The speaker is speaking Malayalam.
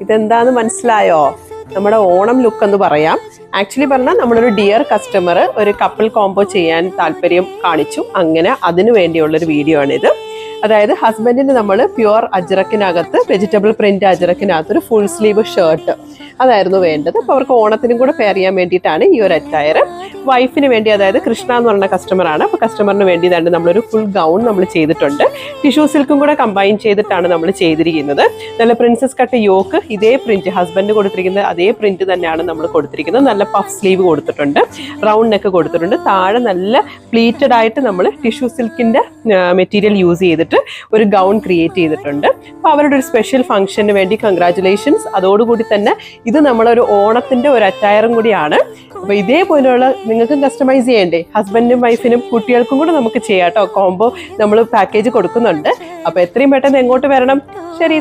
ഇതെന്താന്ന് മനസ്സിലായോ? നമ്മുടെ ഓണം ലുക്ക് എന്ന് പറയാം. ആക്ച്വലി പറഞ്ഞാൽ നമ്മളൊരു ഡിയർ കസ്റ്റമർ ഒരു കപ്പിൾ കോംബോ ചെയ്യാൻ താല്പര്യം കാണിച്ചു. അങ്ങനെ അതിനു വേണ്ടിയുള്ളൊരു വീഡിയോ ആണിത്. അതായത് ഹസ്ബൻഡിന് നമ്മൾ പ്യുവർ അജ്രക്കിനകത്ത് വെജിറ്റബിൾ പ്രിന്റ് അജ്രക്കിനകത്ത് ഒരു ഫുൾ സ്ലീവ് ഷർട്ട് അതായിരുന്നു വേണ്ടത്. അപ്പോൾ അവർക്ക് ഓണത്തിനും കൂടെ പെയർ ചെയ്യാൻ വേണ്ടിയിട്ടാണ് ഈ ഒരു അറ്റയർ. വൈഫിന് വേണ്ടി, അതായത് കൃഷ്ണ എന്ന് പറയുന്ന കസ്റ്റമറാണ്. അപ്പോൾ കസ്റ്റമറിന് വേണ്ടിയതാണ് നമ്മളൊരു ഫുൾ ഗൗൺ നമ്മൾ ചെയ്തിട്ടുണ്ട്. ടിഷ്യൂ സിൽക്കും കൂടെ കമ്പൈൻ ചെയ്തിട്ടാണ് നമ്മൾ ചെയ്തിരിക്കുന്നത്. നല്ല പ്രിൻസസ് കട്ട് യോക്ക്, ഇതേ പ്രിന്റ് ഹസ്ബൻഡ് കൊടുത്തിരിക്കുന്ന അതേ പ്രിന്റ് തന്നെയാണ് നമ്മൾ കൊടുത്തിരിക്കുന്നത്. നല്ല പഫ് സ്ലീവ് കൊടുത്തിട്ടുണ്ട്, റൗണ്ട് നെക്ക് കൊടുത്തിട്ടുണ്ട്. താഴെ നല്ല പ്ലീറ്റഡ് ആയിട്ട് നമ്മൾ ടിഷ്യൂ സിൽക്കിന്റെ മെറ്റീരിയൽ യൂസ് ചെയ്തിട്ട് ഒരു ഗൗൺ ക്രിയേറ്റ് ചെയ്തിട്ടുണ്ട്. അപ്പോൾ അവരുടെ ഒരു സ്പെഷ്യൽ ഫംഗ്ഷന് വേണ്ടി കൺഗ്രാറ്റുലേഷൻസ്. അതോടുകൂടി തന്നെ ഇത് നമ്മളൊരു ഓണത്തിന്റെ ഒരു അറ്റയറും കൂടിയാണ്. അപ്പൊ ഇതേപോലെയുള്ള നിങ്ങൾക്കും കസ്റ്റമൈസ് ചെയ്യണ്ടേ? ഹസ്ബൻഡിനും വൈഫിനും കുട്ടികൾക്കും കൂടെ നമുക്ക് ചെയ്യാം കേട്ടോ. കോംബോ നമ്മൾ പാക്കേജ് കൊടുക്കുന്നുണ്ട്. അപ്പൊ എത്രയും പെട്ടെന്ന് എങ്ങോട്ട് വരണം? ശരി.